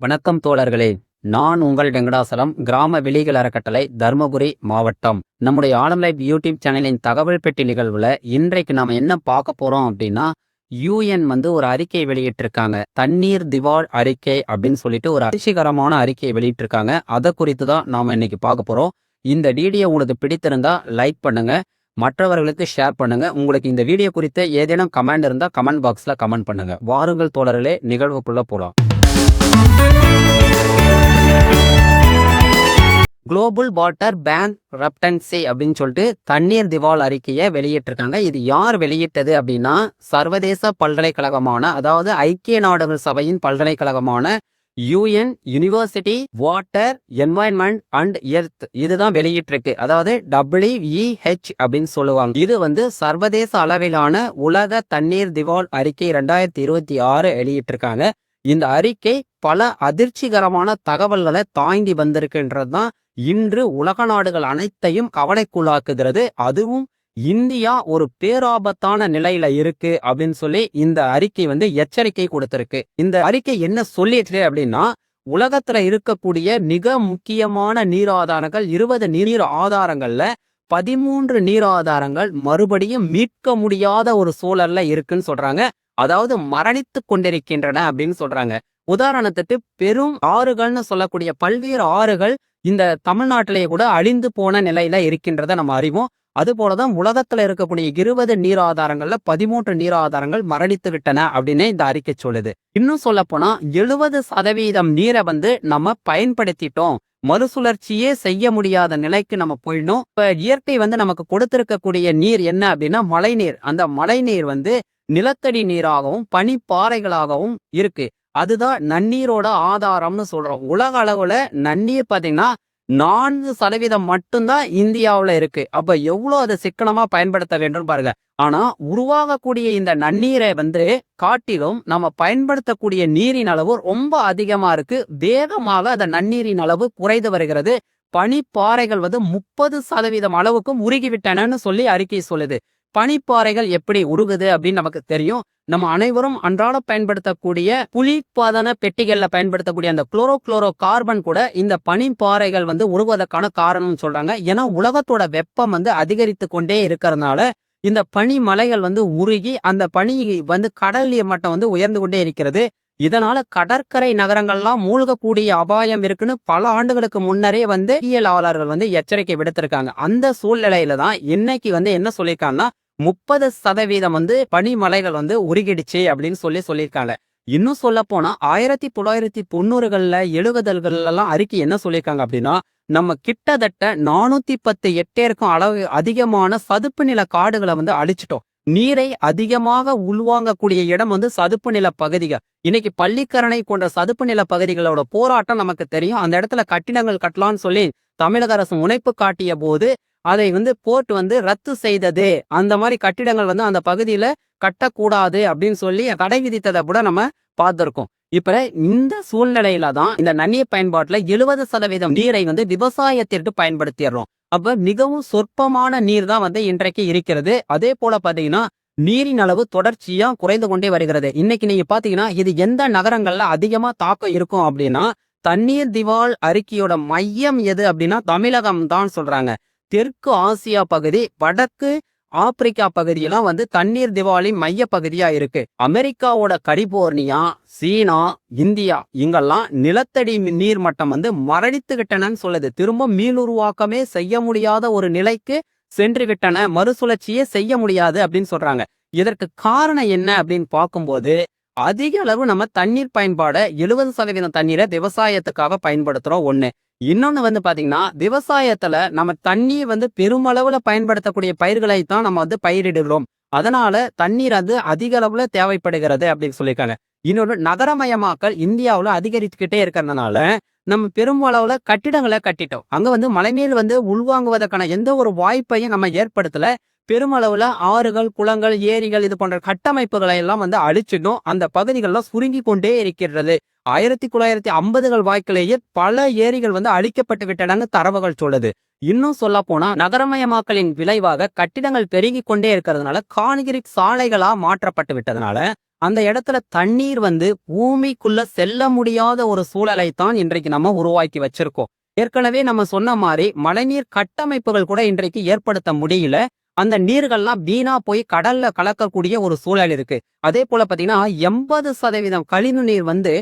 வணக்கம் தோழர்களே. நான் உங்கள் வெங்கடாசலம், கிராம வெளிகள் அறக்கட்டளை, தர்மபுரி மாவட்டம். நம்முடைய ஆலம் லைஃப் யூடியூப் சேனலின் தகவல் பெட்டி நிகழ்வுல இன்றைக்கு நாம என்ன பார்க்க போறோம் அப்படின்னா, யூஎன் ஒரு அறிக்கை வெளியிட்டிருக்காங்க. தண்ணீர் திவால் அறிக்கை அப்படின்னு சொல்லிட்டு ஒரு அதிர்ச்சிகரமான அறிக்கையை வெளியிட்டிருக்காங்க. அதை குறித்து தான் நாம இன்னைக்கு பார்க்க போறோம். இந்த வீடியோ உங்களுக்கு பிடித்திருந்தா லைக் பண்ணுங்க, மற்றவர்களுக்கு ஷேர் பண்ணுங்க. உங்களுக்கு இந்த வீடியோ குறித்த ஏதேனும் கமெண்ட் இருந்தா கமெண்ட் பாக்ஸ்ல கமெண்ட் பண்ணுங்க. வாருங்கள் தோழர்களே, நிகழ்வுக்குள்ள போலாம். குளோபல் வாட்டர் பேங்க் ரப்டன்சி அப்படின்னு சொல்லிட்டு தண்ணீர் திவால் அறிக்கையை வெளியிட்டிருக்காங்க. இது யார் வெளியிட்டது அப்படின்னா, சர்வதேச பல்கலைக்கழகமான, அதாவது ஐக்கிய நாடுகள் சபையின் பல்கலைக்கழகமான UN university water environment and earth இதுதான் வெளியிட்டிருக்கு. அதாவது WEH அப்படின்னு சொல்லுவாங்க. இது சர்வதேச அளவிலான உலக தண்ணீர் திவால் அறிக்கை 2026 வெளியிட்டிருக்காங்க. இந்த அறிக்கை பல அதிர்ச்சிகரமான தகவல்களை தாண்டி வந்திருக்குன்றது தான் இன்று உலக நாடுகள் அனைத்தையும் கவலைக்குள்ளாக்குகிறது. அதுவும் இந்தியா ஒரு பேராபத்தான நிலையில இருக்கு அப்படின்னு சொல்லி இந்த அறிக்கை எச்சரிக்கை கொடுத்திருக்கு. இந்த அறிக்கை என்ன சொல்லிட்டு அப்படின்னா, உலகத்துல இருக்கக்கூடிய மிக முக்கியமான நீர் ஆதாரங்கள் 20 நீர் ஆதாரங்கள்ல 13 நீர் ஆதாரங்கள் மறுபடியும் மீட்க முடியாத ஒரு சூழல்ல இருக்குன்னு சொல்றாங்க. அதாவது மரணித்து கொண்டிருக்கின்றன அப்படின்னு சொல்றாங்க. உதாரணத்துக்கு பெரும் ஆறுகள்னு சொல்லக்கூடிய பல்வேறு ஆறுகள் இந்த தமிழ்நாட்டிலேயே கூட அழிந்து போன நிலையில இருக்கின்றத நம்ம அறிவோம். அது போலதான் உலகத்துல இருக்கக்கூடிய 20 நீர் ஆதாரங்கள்ல 13 நீர் ஆதாரங்கள் மரணித்து விட்டன அப்படின்னு இந்த அறிக்கை சொல்லுது. இன்னும் சொல்ல போனா 70% நீரை நம்ம பயன்படுத்திட்டோம். மறுசுழற்சியே செய்ய முடியாத நிலைக்கு நம்ம போயிடணும். இப்ப இயற்கை நமக்கு கொடுத்திருக்கக்கூடிய நீர் என்ன அப்படின்னா மழை நீர். அந்த மழை நீர் நிலத்தடி நீராகவும் பனிப்பாறைகளாகவும் இருக்கு. அதுதான் நன்னீரோட ஆதாரம்னு சொல்றோம். உலக அளவுல நன்னீர் பாத்தீங்கன்னா 4% மட்டும்தான் இந்தியாவுல இருக்கு. அப்ப எவ்வளவு அதை சிக்கனமா பயன்படுத்த வேண்டும் பாருங்க. ஆனா உருவாகக்கூடிய இந்த நன்னீரை காட்டிலும் நம்ம பயன்படுத்தக்கூடிய நீரின் அளவு ரொம்ப அதிகமா இருக்கு. வேகமாக அந்த நன்னீரின் அளவு குறைந்து வருகிறது. பனிப்பாறைகள் 30% அளவுக்கும் உருகிவிட்டனன்னு சொல்லி அறிக்கை சொல்லுது. பனிப்பாறைகள் எப்படி உருகுது அப்படின்னு நமக்கு தெரியும். நம்ம அனைவரும் அன்றாட பயன்படுத்தக்கூடிய குளிர்பதன பெட்டிகள்ல பயன்படுத்தக்கூடிய அந்த குளோரோ கார்பன் கூட இந்த பனிப்பாறைகள் உருகுவதற்கான காரணம் சொல்றாங்க. ஏன்னா உலகத்தோட வெப்பம் அதிகரித்து கொண்டே இருக்கிறதுனால இந்த பனி மலைகள் உருகி அந்த பனி கடல் நீர் மட்டம் உயர்ந்து கொண்டே இருக்கிறது. இதனால கடற்கரை நகரங்கள்லாம் மூழ்கக்கூடிய அபாயம் இருக்குன்னு பல ஆண்டுகளுக்கு முன்னரே பொறியியலாளர்கள் எச்சரிக்கை விடுத்திருக்காங்க. அந்த சூழ்நிலையில தான் இன்னைக்கு என்ன சொல்லியிருக்காங்கன்னா 30% பனிமலைகள் உருகிடுச்சு அப்படின்னு சொல்லியிருக்காங்க. இன்னும் சொல்ல போனா 1990களில் 70களில் அறிக்கை என்ன சொல்லியிருக்காங்க அப்படின்னா, நம்ம கிட்டத்தட்ட 410 ஹெக்டேருக்கும் அளவு அதிகமான சதுப்பு நில காடுகளை அழிச்சிட்டோம். நீரை அதிகமாக உள்வாங்கக்கூடிய இடம் சதுப்பு நில பகுதிகள். இன்னைக்கு பள்ளிக்கரணை போன்ற சதுப்பு நில பகுதிகளோட போராட்டம் நமக்கு தெரியும். அந்த இடத்துல கட்டிடங்கள் கட்டலாம்னு சொல்லி தமிழக அரசு முனைப்பு காட்டிய போது அதை போர்ட் ரத்து செய்தது. அந்த மாதிரி கட்டிடங்கள் அந்த பகுதியில கட்டக்கூடாது அப்படின்னு சொல்லி தடை விதித்ததை கூட நம்ம பார்த்திருக்கோம். இப்ப இந்த சூழ்நிலையில தான் இந்த நன்னீர் பயன்பாட்டுல 70% நீரை விவசாயத்திற்கு பயன்படுத்திடுறோம். அப்ப மிகவும் சொற்பமான நீர் தான் இன்றைக்கு இருக்கிறது. அதே போல பாத்தீங்கன்னா நீரின் அளவு தொடர்ச்சியா குறைந்து கொண்டே வருகிறது. இன்னைக்கு நீங்க பாத்தீங்கன்னா இது எந்த நகரங்கள்ல அதிகமா தாக்கம் இருக்கும் அப்படின்னா, தண்ணீர் திவால் அறிக்கையோட மையம் எது அப்படின்னா தமிழகம் தான் சொல்றாங்க. தெற்கு ஆசியா பகுதி, வடக்கு ஆப்பிரிக்கா பகுதியெல்லாம் தண்ணீர் திவாலின் மைய பகுதியா இருக்கு. அமெரிக்காவோட கலிபோர்னியா, சீனா, இந்தியா இங்கெல்லாம் நிலத்தடி நீர் மட்டம் மரணித்து விட்டனன்னு சொல்லுது. திரும்ப மீளுருவாக்கமே செய்ய முடியாத ஒரு நிலைக்கு சென்று விட்டன. மறுசுழற்சியே செய்ய முடியாது அப்படின்னு சொல்றாங்க. இதற்கு காரணம் என்ன அப்படின்னு பார்க்கும்போது, அதிக அளவு நம்ம தண்ணீர் பயன்பாட 70% தண்ணீரை விவசாயத்துக்காக பயன்படுத்துறோம். ஒண்ணு. இன்னொன்னு பாத்தீங்கன்னா விவசாயத்துல நம்ம தண்ணீர் பெருமளவுல பயன்படுத்தக்கூடிய பயிர்களை தான் நம்ம பயிரிடுகிறோம். அதனால தண்ணீர் அதிக அளவுல தேவைப்படுகிறது அப்படின்னு சொல்லியிருக்காங்க. இன்னொரு, நகரமயமாக்கல் இந்தியாவுல அதிகரித்துக்கிட்டே இருக்கிறதுனால நம்ம பெருமளவுல கட்டிடங்களை கட்டிட்டோம். அங்க மழைநீர் உள்வாங்குவதற்கான எந்த ஒரு வாய்ப்பையும் நம்ம ஏற்படுத்தல. பெருமளவுல ஆறுகள், குளங்கள், ஏரிகள் இது போன்ற கட்டமைப்புகளை எல்லாம் அழிச்சிடும். அந்த பகுதிகள்லாம் சுருங்கி கொண்டே இருக்கிறது. 1950கள் வாய்க்கிலேயே பல ஏரிகள் அழிக்கப்பட்டு விட்டன தரவுகள் சொல்லுது. இன்னும் சொல்ல போனா நகரமயமாக்கலின் விளைவாக கட்டிடங்கள் பெருகி கொண்டே இருக்கிறதுனால கான்கிரீட் சாலைகளா மாற்றப்பட்டு விட்டதுனால அந்த இடத்துல தண்ணீர் வந்து பூமிக்குள்ள செல்ல முடியாத ஒரு சூழலை தான் இன்றைக்கு நம்ம உருவாக்கி வச்சிருக்கோம். ஏற்கனவே நம்ம சொன்ன மாதிரி மழைநீர் கட்டமைப்புகள் கூட இன்றைக்கு ஏற்படுத்த முடியல. அந்த நீர்கள்லாம் வீணா போய் கடல்ல கலக்கக்கூடிய ஒரு சூழல் இருக்கு. அதே போல பாத்தீங்கன்னா 80% கழிவு நீர் வந்து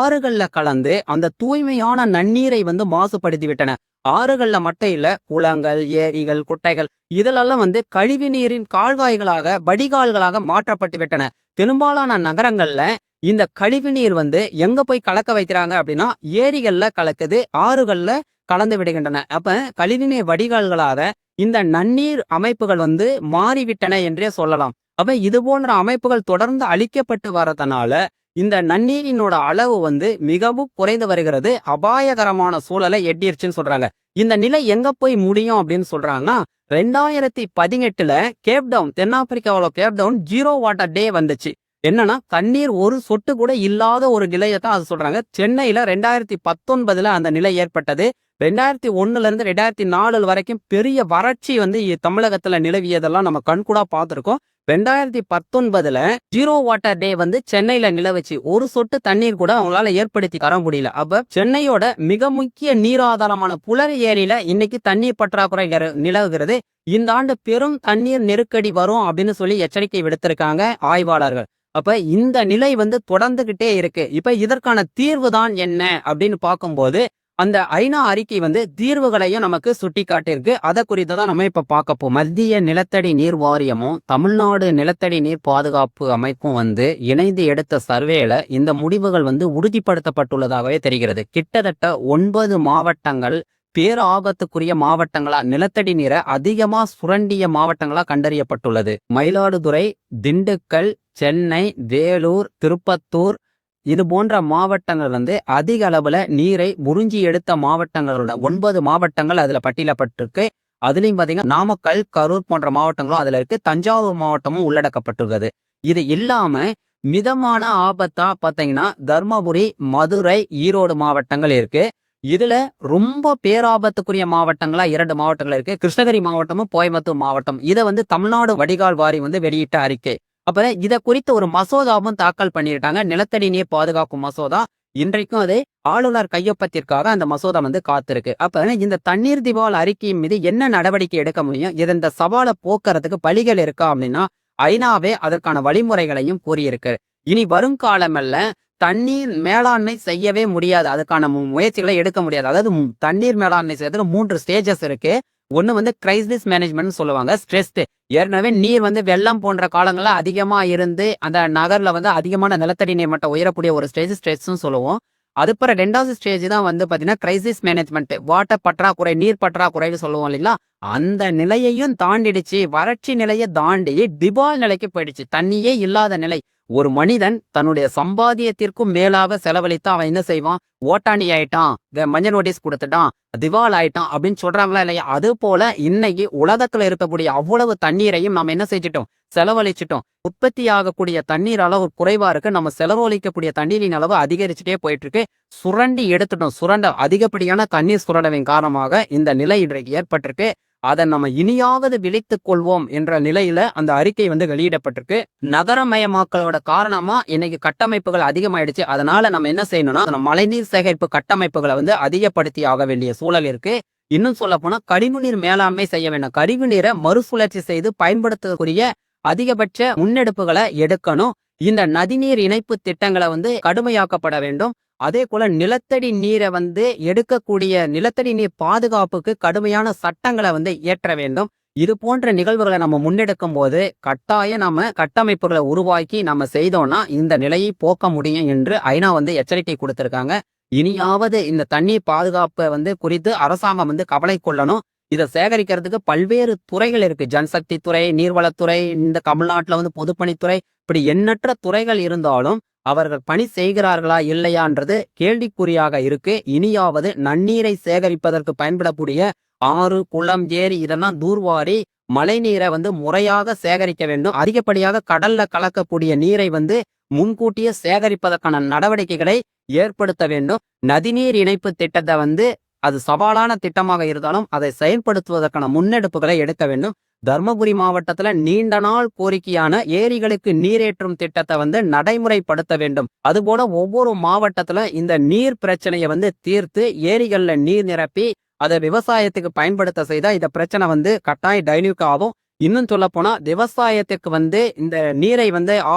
ஆறுகள்ல கலந்து அந்த தூய்மையான நன்னீரை வந்து மாசுபடுத்தி விட்டன. ஆறுகள்ல மட்டும் இல்ல, குளங்கள், ஏரிகள், குட்டைகள் இதிலெல்லாம் வந்து கழிவு நீரின் கால்வாய்களாக வடிகால்களாக மாற்றப்பட்டு விட்டன. பெரும்பாலான நகரங்கள்ல இந்த கழிவு நீர் வந்து எங்க போய் கலக்க வைக்கிறாங்க அப்படின்னா ஏரிகள்ல கலக்குது, ஆறுகள்ல கலந்து விடுகின்றன. அப்ப கழிவுநீர் வடிகால்களாக இந்த நன்னீர் அமைப்புகள் வந்து மாறிவிட்டன என்றே சொல்லலாம். அப்ப இது போன்ற அமைப்புகள் தொடர்ந்து அழிக்கப்பட்டு வரதுனால இந்த நன்னீரினோட அளவு வந்து மிகவும் குறைந்து வருகிறது. அபாயகரமான சூழலை எட்டிருச்சுன்னு சொல்றாங்க. இந்த நிலை எங்க போய் முடியும் அப்படின்னு சொல்றாங்கன்னா 2018ல கேப்டவுன், தென்னாப்பிரிக்காவோட கேப்டவுன் 0 வாட்டர் டே வந்துச்சு. என்னன்னா தண்ணீர் ஒரு சொட்டு கூட இல்லாத ஒரு நிலையை தான் அது சொல்றாங்க. சென்னையில 2019ல அந்த நிலை ஏற்பட்டது. 2001ல இருந்து 2004 வரைக்கும் பெரிய வறட்சி வந்து தமிழகத்துல நிலவியதெல்லாம் நம்ம கண்கூடா பார்த்திருக்கோம். 2019ல 0 வாட்டர் டே வந்து சென்னையில நிலவுச்சு. ஒரு சொட்டு தண்ணீர் கூட அவங்களால ஏற்படுத்தி தர முடியல. அப்ப சென்னையோட மிக முக்கிய நீராதாரமான புலரி ஏரியில இன்னைக்கு தண்ணீர் பற்றாக்குறை நிலவுகிறது. இந்த ஆண்டு பெரும் தண்ணீர் நெருக்கடி வரும் அப்படின்னு சொல்லி எச்சரிக்கை விடுத்திருக்காங்க ஆய்வாளர்கள். அப்ப இந்த நிலை வந்து தொடர்ந்துகிட்டே இருக்கு. இப்ப இதற்கான தீர்வு தான் என்ன அப்படின்னு பார்க்கும்போது அந்த ஐநா அறிக்கை வந்து தீர்வுகளையும் நமக்கு சுட்டி காட்டியிருக்கு. அதை குறித்து தான் நம்ம இப்ப பார்க்க போம். மத்திய நிலத்தடி நீர் வாரியமும் தமிழ்நாடு நிலத்தடி நீர் பாதுகாப்பு அமைப்பும் வந்து இணைந்து எடுத்த சர்வேல இந்த முடிவுகள் வந்து உறுதிப்படுத்தப்பட்டுள்ளதாகவே தெரிகிறது. கிட்டத்தட்ட 9 மாவட்டங்கள் பேராபத்துக்குரிய மாவட்டங்களா, நிலத்தடி நீரை அதிகமா சுரண்டிய மாவட்டங்களா கண்டறியப்பட்டுள்ளது. மயிலாடுதுறை, திண்டுக்கல், சென்னை, வேலூர், திருப்பத்தூர் இது போன்ற மாவட்டங்கள் வந்து அதிக அளவுல நீரை உறிஞ்சி எடுத்த மாவட்டங்களோட 9 மாவட்டங்கள் அதுல பட்டியலிடப்பட்டிருக்கு. அதுலயும் பாத்தீங்கன்னா நாமக்கல், கரூர் போன்ற மாவட்டங்களும் அதுல இருக்கு. தஞ்சாவூர் மாவட்டமும் உள்ளடக்கப்பட்டுள்ளது. இது இல்லாம மிதமான ஆபத்தா பாத்தீங்கன்னா தர்மபுரி, மதுரை, ஈரோடு மாவட்டங்கள் இருக்கு. இதுல ரொம்ப பேராபத்துக்குரிய மாவட்டங்களா 2 மாவட்டங்கள் இருக்கு. கிருஷ்ணகிரி மாவட்டமும் கோயம்புத்தூர் மாவட்டம். இதை வந்து தமிழ்நாடு வடிகால் வாரியம் வந்து வெளியிட்ட அறிக்கை. அப்ப இத குறித்த ஒரு மசோதாவும் தாக்கல் பண்ணியிருக்காங்க. நிலத்தடி நீர் பாதுகாக்கும் மசோதா. இன்றைக்கும் அது ஆளுநர் கையொப்பத்திற்காக அந்த மசோதா வந்து காத்திருக்கு. அப்ப இந்த தண்ணீர் திவால் அறிக்கையின் மீது என்ன நடவடிக்கை எடுக்க முடியும், இந்த சவாலை போக்குறதுக்கு வழிகள் இருக்கா அப்படின்னா ஐநாவே அதற்கான வழிமுறைகளையும் கூறியிருக்கு. இனி வருங்காலமல்ல தண்ணீர் மேலாண்மை செய்யவே முடியாது. அதுக்கான முயற்சிகளை எடுக்க முடியாது. அதாவது தண்ணீர் மேலாண்மை செய்யறதுக்கு 3 ஸ்டேஜஸ் இருக்கு. ஒண்ணு வந்து கிரைசிஸ் மேனேஜ்மெண்ட் சொல்லுவாங்க. ஸ்ட்ரெஸ்ட், ஏற்கனவே நீர் வந்து வெள்ளம் போன்ற காலங்கள்ல அதிகமா இருந்து அந்த நகர்ல வந்து அதிகமான நிலத்தடி நீர் மட்டம் உயரக்கூடிய ஒரு ஸ்ட்ரெஸ்ன்னு சொல்லுவோம். அதுக்கப்புறம் 2வது ஸ்டேஜ் தான் வந்து பாத்தீங்கன்னா கிரைசிஸ் மேனேஜ்மெண்ட், வாட்டர் பற்றாக்குறை, நீர் பற்றாக்குறைன்னு சொல்லுவோம் இல்லைங்களா. அந்த நிலையையும் தாண்டிடுச்சு. வறட்சி நிலையை தாண்டி திவால் நிலைக்கு போயிடுச்சு. தண்ணியே இல்லாத நிலை. ஒரு மனிதன் தன்னுடைய சம்பாத்தியத்திற்கும் மேலாக செலவழித்து அவன் என்ன செய்வான், ஓட்டாண்டி ஆயிட்டான், மஞ்சள் நோட்டீஸ் கொடுத்துட்டான், திவால் ஆயிட்டான் அப்படின்னு சொல்றாங்களா இல்லையா. அது போல இன்னைக்கு உலகத்துல இருக்கக்கூடிய அவ்வளவு தண்ணீரையும் நம்ம என்ன செஞ்சிட்டோம், செலவழிச்சிட்டோம். உற்பத்தி ஆகக்கூடிய தண்ணீர் அளவு குறைவா இருக்கு. நம்ம செலவழிக்கக்கூடிய தண்ணீரின் அளவு அதிகரிச்சுட்டே போயிட்டு இருக்கு. சுரண்டி எடுத்துட்டோம். அதிகப்படியான தண்ணீர் சுரண்டவின் காரணமாக இந்த நிலை இன்றைக்கு ஏற்பட்டிருக்கு. அதை நம்ம இனியாவது விழித்துக் கொள்வோம் என்ற நிலையில அந்த அறிக்கை வந்து வெளியிடப்பட்டிருக்கு. நகரமயமாக்கலோட காரணமா இன்னைக்கு கட்டமைப்புகள் அதிகமாயிடுச்சு. அதனால நம்ம என்ன செய்யணும்னா மழைநீர் சேகரிப்பு கட்டமைப்புகளை வந்து அதிகப்படுத்தி ஆக வேண்டிய சூழல் இருக்கு. இன்னும் சொல்ல போனா கழிவுநீர் மேலாண்மை செய்ய வேண்டும். கழிவுநீரை மறுசுழற்சி செய்து பயன்படுத்தக்கூடிய அதிகபட்ச முன்னெடுப்புகளை எடுக்கணும். இந்த நதிநீர் இணைப்பு திட்டங்களை வந்து கடுமையாக்கப்பட வேண்டும். அதே போல நிலத்தடி நீரை வந்து எடுக்கக்கூடிய நிலத்தடி நீர் பாதுகாப்புக்கு கடுமையான சட்டங்களை வந்து இயற்ற வேண்டும். இது போன்ற நிகழ்வுகளை நம்ம முன்னெடுக்கும் போது கட்டாயம் நம்ம கட்டமைப்புகளை உருவாக்கி நம்ம செய்தோம்னா இந்த நிலையை போக்க முடியும் என்று ஐநா வந்து எச்சரிக்கை கொடுத்திருக்காங்க. இனியாவது இந்த தண்ணீர் பாதுகாப்பை வந்து குறித்து அரசாங்கம் வந்து கவலை கொள்ளணும். இதை சேகரிக்கிறதுக்கு பல்வேறு துறைகள் இருக்கு. ஜன்சக்தி துறை, நீர்வளத்துறை, இந்த தமிழ்நாட்டுல வந்து பொதுப்பணித்துறை, இப்படி எண்ணற்ற துறைகள் இருந்தாலும் அவர்கள் பணி செய்கிறார்களா இல்லையான்றது கேள்விக்குறியாக இருக்கு. இனியாவது நன்னீரை சேகரிப்பதற்கு பயன்படக்கூடிய ஆறு, குளம், ஏரி இதெல்லாம் தூர்வாரி மழை நீரை வந்து முறையாக சேகரிக்க வேண்டும். அதிகப்படியாக கடல்ல கலக்கக்கூடிய நீரை வந்து முன்கூட்டியே சேகரிப்பதற்கான நடவடிக்கைகளை ஏற்படுத்த வேண்டும். நதிநீர் இணைப்பு திட்டத்தை வந்து அது சவாலான திட்டமாக இருந்தாலும் அதை செயல்படுத்துவதற்கான முன்னெடுப்புகளை எடுக்க வேண்டும். தர்மபுரி மாவட்டத்துல நீண்ட நாள் கோரிக்கையான ஏரிகளுக்கு நீரேற்றும் திட்டத்தை நடைமுறைப்படுத்த வேண்டும். அதுபோல ஒவ்வொரு மாவட்டத்துல இந்த நீர் பிரச்சனையை தீர்த்து ஏரிகள்ல நீர் நிரப்பி அதை விவசாயத்துக்கு பயன்படுத்த செய்தா இந்த பிரச்சனை கட்டாயம் டைல்யூட் ஆகும். இன்னும் சொல்ல போனா விவசாயத்துக்கு இந்த நீரை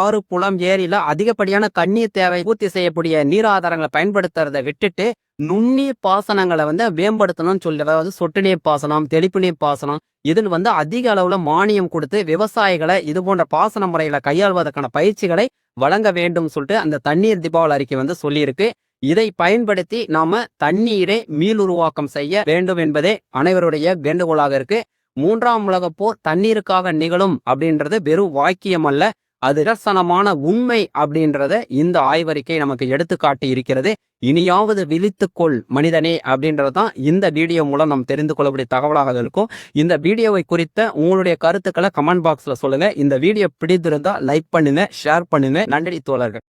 ஆறு, குளம், ஏரியில அதிகப்படியான தண்ணீர் தேவை பூர்த்தி செய்யக்கூடிய நீர் ஆதாரங்களை பயன்படுத்துறதை விட்டுட்டு நுண்ணீர் பாசனங்களை மேம்படுத்தணும்னு சொல்லி, அதாவது சொட்டு நீர் பாசனம், தெளிப்பு நீர் பாசனம், இதில் அதிக அளவுல மானியம் கொடுத்து விவசாயிகளை இது போன்ற பாசன முறைகளை கையாள்வதற்கான பயிற்சிகளை வழங்க வேண்டும் சொல்லிட்டு அந்த தண்ணீர் தீபாவளி அறிக்கை சொல்லியிருக்கு. இதை பயன்படுத்தி நாம தண்ணீரை மீளுருவாக்கம் செய்ய வேண்டும் என்பதே அனைவருடைய வேண்டுகோளாக இருக்கு. 3ஆம் உலகப் போர் தண்ணீருக்காக நிகழும் அப்படின்றது வெறும் வாக்கியம் அல்ல, அது நிதர்சனமான உண்மை அப்படின்றத இந்த ஆய்வறிக்கை நமக்கு எடுத்துக்காட்டி இருக்கிறது. இனியாவது விழித்துக்கொள் மனிதனே அப்படின்றதான் இந்த வீடியோ மூலம் நாம் தெரிந்து கொள்ளக்கூடிய தகவலாக இருக்கும். இந்த வீடியோவை குறித்த உங்களுடைய கருத்துக்களை கமெண்ட் பாக்ஸ்ல சொல்லுங்க. இந்த வீடியோ பிடித்திருந்தா லைக் பண்ணுங்க, ஷேர் பண்ணுங்க. நன்றி தோழர்கள்.